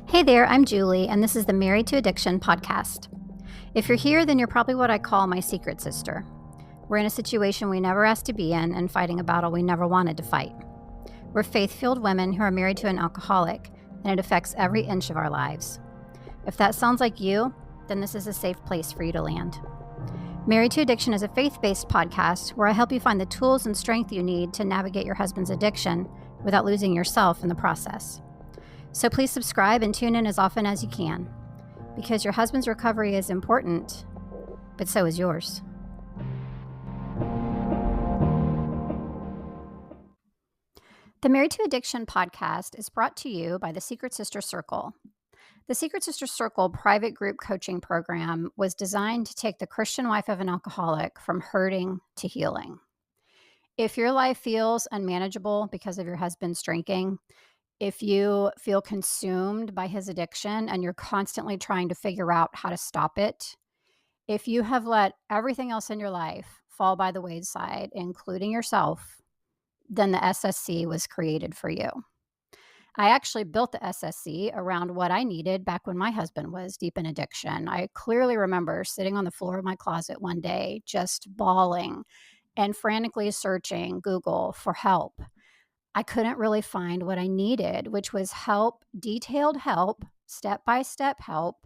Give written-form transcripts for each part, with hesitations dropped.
Hey there, I'm Julie, and this is the Married to Addiction podcast. If you're here, then you're probably what I call my secret sister. We're in a situation we never asked to be in and fighting a battle we never wanted to fight. We're faith-filled women who are married to an alcoholic, and it affects every inch of our lives. If that sounds like you, then this is a safe place for you to land. Married to Addiction is a faith-based podcast where I help you find the tools and strength you need to navigate your husband's addiction without losing yourself in the process. So please subscribe and tune in as often as you can, because your husband's recovery is important, but so is yours. The Married to Addiction podcast is brought to you by the Secret Sister Circle. The Secret Sister Circle private group coaching program was designed to take the Christian wife of an alcoholic from hurting to healing. If your life feels unmanageable because of your husband's drinking, if you feel consumed by his addiction and you're constantly trying to figure out how to stop it, if you have let everything else in your life fall by the wayside, including yourself, then the SSC was created for you. I actually built the SSC around what I needed back when my husband was deep in addiction. I clearly remember sitting on the floor of my closet one day, just bawling and frantically searching Google for help. I couldn't really find what I needed, which was help, detailed help, step-by-step help,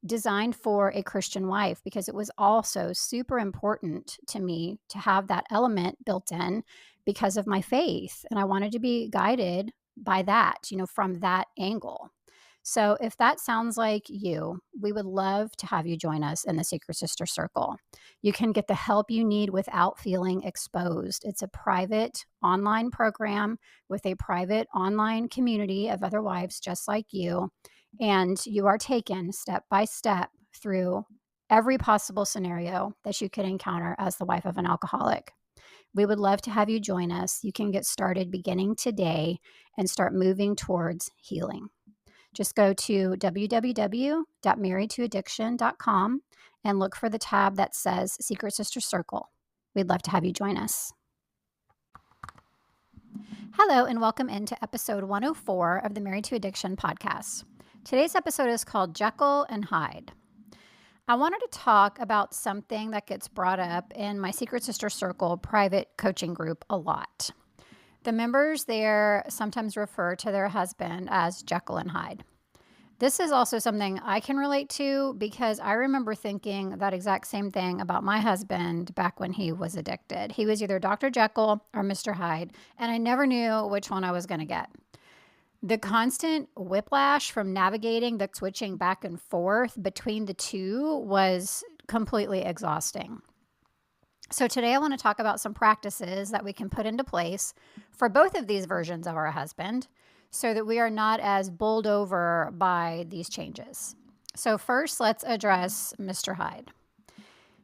designed for a Christian wife, because it was also super important to me to have that element built in because of my faith. And I wanted to be guided by that, from that angle. So if that sounds like you, we would love to have you join us in the Secret Sister Circle. You can get the help you need without feeling exposed. It's a private online program with a private online community of other wives just like you. And you are taken step by step through every possible scenario that you could encounter as the wife of an alcoholic. We would love to have you join us. You can get started beginning today and start moving towards healing. Just go to www.marriedtoaddiction.com and look for the tab that says Secret Sister Circle. We'd love to have you join us. Hello, and welcome into episode 104 of the Married to Addiction podcast. Today's episode is called Jekyll and Hyde. I wanted to talk about something that gets brought up in my Secret Sister Circle private coaching group a lot. The members there sometimes refer to their husband as Jekyll and Hyde. This is also something I can relate to because I remember thinking that exact same thing about my husband back when he was addicted. He was either Dr. Jekyll or Mr. Hyde, and I never knew which one I was going to get. The constant whiplash from navigating the switching back and forth between the two was completely exhausting. So today I want to talk about some practices that we can put into place for both of these versions of our husband so that we are not as bowled over by these changes. So first, let's address Mr. Hyde.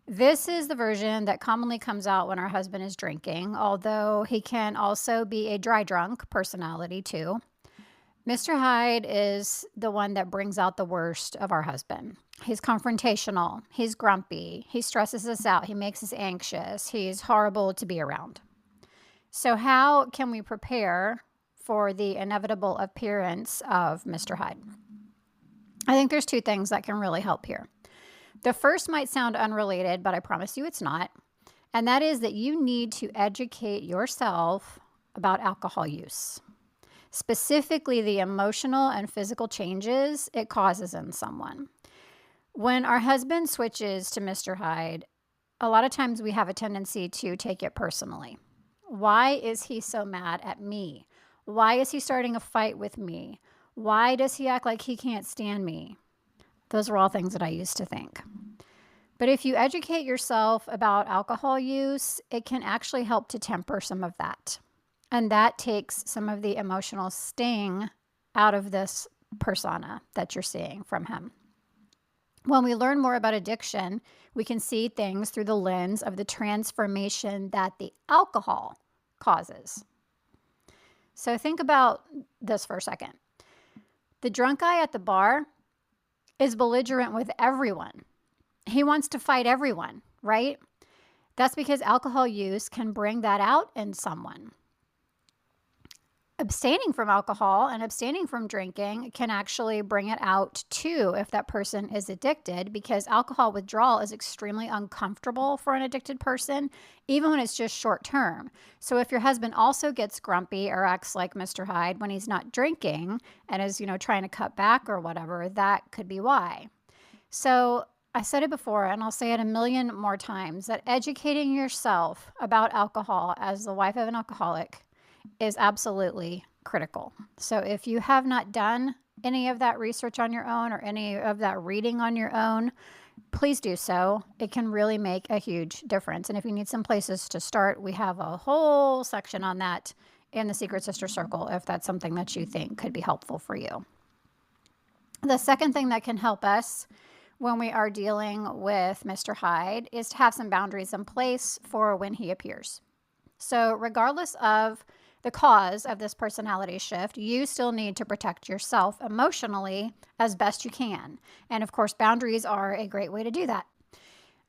This is the version that commonly comes out when our husband is drinking, although he can also be a dry drunk personality too. Mr. Hyde is the one that brings out the worst of our husband. He's confrontational. He's grumpy. He stresses us out. He makes us anxious. He's horrible to be around. So how can we prepare for the inevitable appearance of Mr. Hyde? I think there's two things that can really help here. The first might sound unrelated, but I promise you it's not. And that is that you need to educate yourself about alcohol use. Specifically, the emotional and physical changes it causes in someone. When our husband switches to Mr. Hyde, a lot of times we have a tendency to take it personally. Why is he so mad at me? Why is he starting a fight with me? Why does he act like he can't stand me? Those are all things that I used to think. But if you educate yourself about alcohol use, it can actually help to temper some of that. And that takes some of the emotional sting out of this persona that you're seeing from him. When we learn more about addiction, we can see things through the lens of the transformation that the alcohol causes. So think about this for a second. The drunk guy at the bar is belligerent with everyone. He wants to fight everyone, right? That's because alcohol use can bring that out in someone. abstaining from alcohol and abstaining from drinking can actually bring it out too if that person is addicted, because alcohol withdrawal is extremely uncomfortable for an addicted person, even when it's just short term. So if your husband also gets grumpy or acts like Mr. Hyde when he's not drinking and is, trying to cut back or whatever, that could be why. So I said it before, and I'll say it a million more times, that educating yourself about alcohol as the wife of an alcoholic is absolutely critical. So if you have not done any of that research on your own or any of that reading on your own, please do so. It can really make a huge difference. And if you need some places to start, we have a whole section on that in the Secret Sister Circle if that's something that you think could be helpful for you. The second thing that can help us when we are dealing with Mr. Hyde is to have some boundaries in place for when he appears. So regardless of the cause of this personality shift, you still need to protect yourself emotionally as best you can. And of course, boundaries are a great way to do that.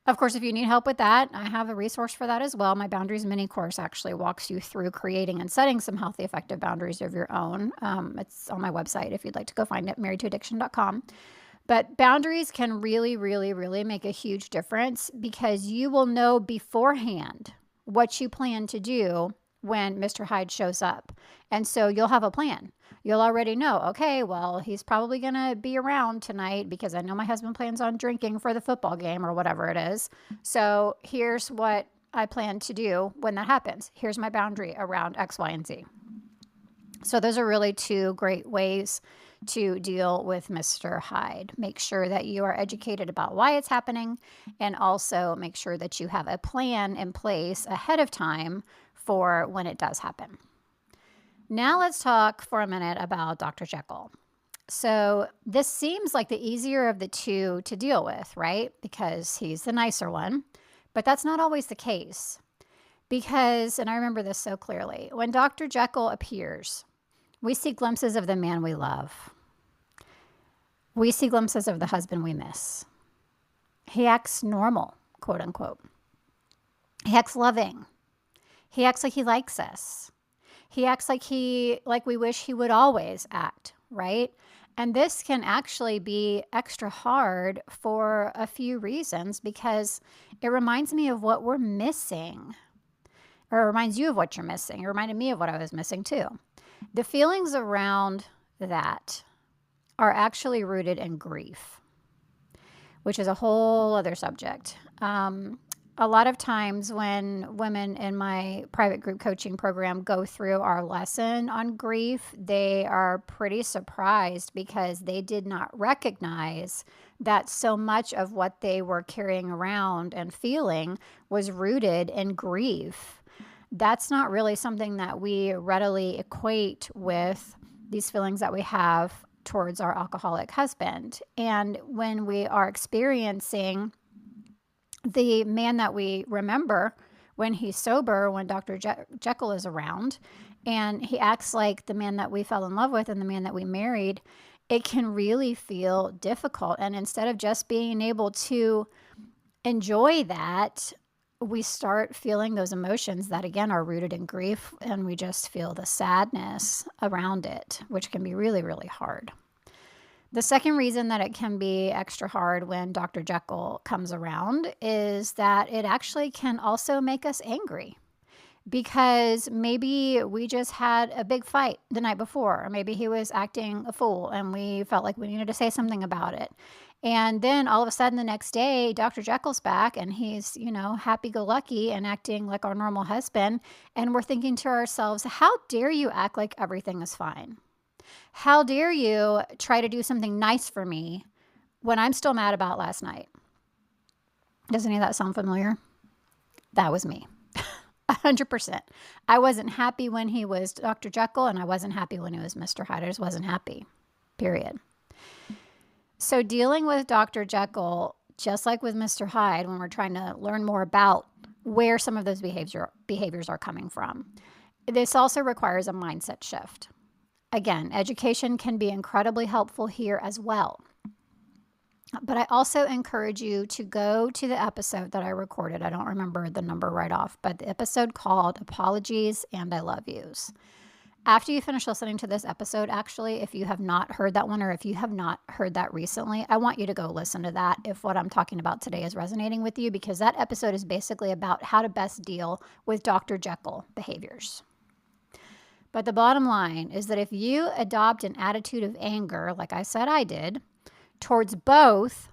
Of course, if you need help with that, I have a resource for that as well. My Boundaries mini course actually walks you through creating and setting some healthy, effective boundaries of your own. It's on my website if you'd like to go find it, marriedtoaddiction.com. But boundaries can really, really, really make a huge difference because you will know beforehand what you plan to do when Mr. Hyde shows up. And so you'll have a plan. You'll already know, okay, well, he's probably going to be around tonight because I know my husband plans on drinking for the football game or whatever it is. So here's what I plan to do when that happens. Here's my boundary around X, Y, and Z. So those are really two great ways to deal with Mr. Hyde. Make sure that you are educated about why it's happening, and also make sure that you have a plan in place ahead of time for when it does happen. Now let's talk for a minute about Dr. Jekyll. So this seems like the easier of the two to deal with, right? Because he's the nicer one, but that's not always the case. Because, and I remember this so clearly, when Dr. Jekyll appears, we see glimpses of the man we love. We see glimpses of the husband we miss. He acts normal, quote unquote. He acts loving. He acts like he likes us. He acts like we wish he would always act, right? And this can actually be extra hard for a few reasons because it reminds me of what we're missing. Or it reminds you of what you're missing. It reminded me of what I was missing too. The feelings around that are actually rooted in grief, which is a whole other subject. A lot of times when women in my private group coaching program go through our lesson on grief, they are pretty surprised because they did not recognize that so much of what they were carrying around and feeling was rooted in grief. That's not really something that we readily equate with these feelings that we have towards our alcoholic husband. And when we are experiencing the man that we remember when he's sober, when Dr. Jekyll is around, and he acts like the man that we fell in love with and the man that we married, it can really feel difficult. And instead of just being able to enjoy that, we start feeling those emotions that, again, are rooted in grief, and we just feel the sadness around it, which can be really, really hard. The second reason that it can be extra hard when Dr. Jekyll comes around is that it actually can also make us angry because maybe we just had a big fight the night before, or maybe he was acting a fool and we felt like we needed to say something about it. And then all of a sudden the next day, Dr. Jekyll's back and he's, happy-go-lucky and acting like our normal husband. And we're thinking to ourselves, how dare you act like everything is fine? How dare you try to do something nice for me when I'm still mad about last night? Does any of that sound familiar? That was me. 100%. I wasn't happy when he was Dr. Jekyll, and I wasn't happy when he was Mr. Hyde. I just wasn't happy. Period. So dealing with Dr. Jekyll, just like with Mr. Hyde, when we're trying to learn more about where some of those behaviors are coming from, this also requires a mindset shift. Again, education can be incredibly helpful here as well. But I also encourage you to go to the episode that I recorded. I don't remember the number right off, but the episode called Apologies and I Love Yous. After you finish listening to this episode, actually, if you have not heard that one or if you have not heard that recently, I want you to go listen to that if what I'm talking about today is resonating with you, because that episode is basically about how to best deal with Dr. Jekyll behaviors. But the bottom line is that if you adopt an attitude of anger, like I said I did, towards both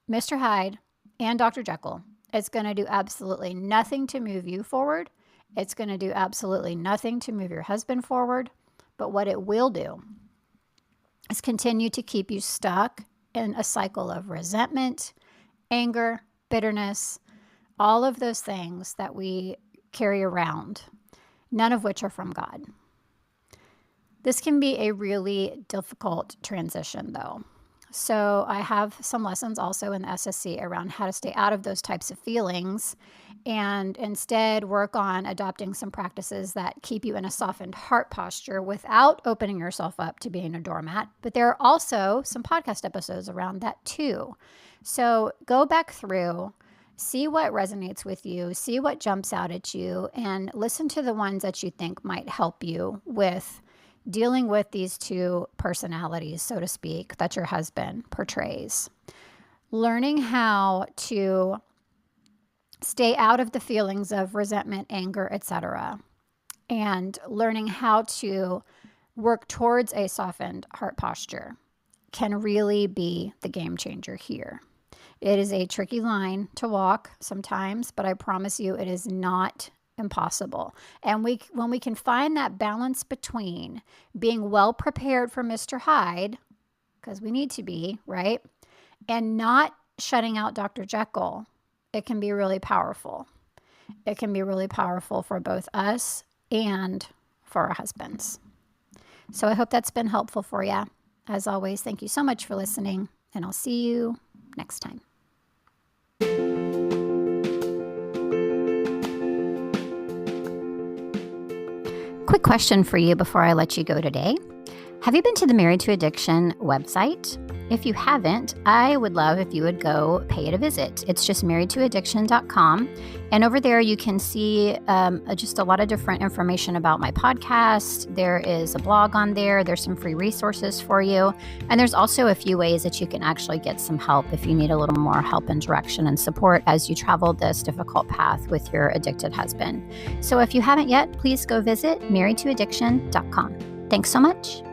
Mr. Hyde and Dr. Jekyll, it's going to do absolutely nothing to move you forward. It's going to do absolutely nothing to move your husband forward. But what it will do is continue to keep you stuck in a cycle of resentment, anger, bitterness, all of those things that we carry around, none of which are from God. This can be a really difficult transition, though. So I have some lessons also in the SSC around how to stay out of those types of feelings and instead work on adopting some practices that keep you in a softened heart posture without opening yourself up to being a doormat. But there are also some podcast episodes around that too. So go back through, see what resonates with you, see what jumps out at you, and listen to the ones that you think might help you with dealing with these two personalities, so to speak, that your husband portrays. Learning how to stay out of the feelings of resentment, anger, etc., and learning how to work towards a softened heart posture can really be the game changer here. It is a tricky line to walk sometimes, but I promise you it is not impossible. And when we can find that balance between being well prepared for Mr. Hyde, because we need to be, right, and not shutting out Dr. Jekyll, it can be really powerful. It can be really powerful for both us and for our husbands. So I hope that's been helpful for you. As always, thank you so much for listening, and I'll see you next time. Quick question for you before I let you go today. Have you been to the Married to Addiction website? If you haven't, I would love if you would go pay it a visit. It's just marriedtoaddiction.com. And over there, you can see just a lot of different information about my podcast. There is a blog on there. There's some free resources for you. And there's also a few ways that you can actually get some help if you need a little more help and direction and support as you travel this difficult path with your addicted husband. So if you haven't yet, please go visit marriedtoaddiction.com. Thanks so much.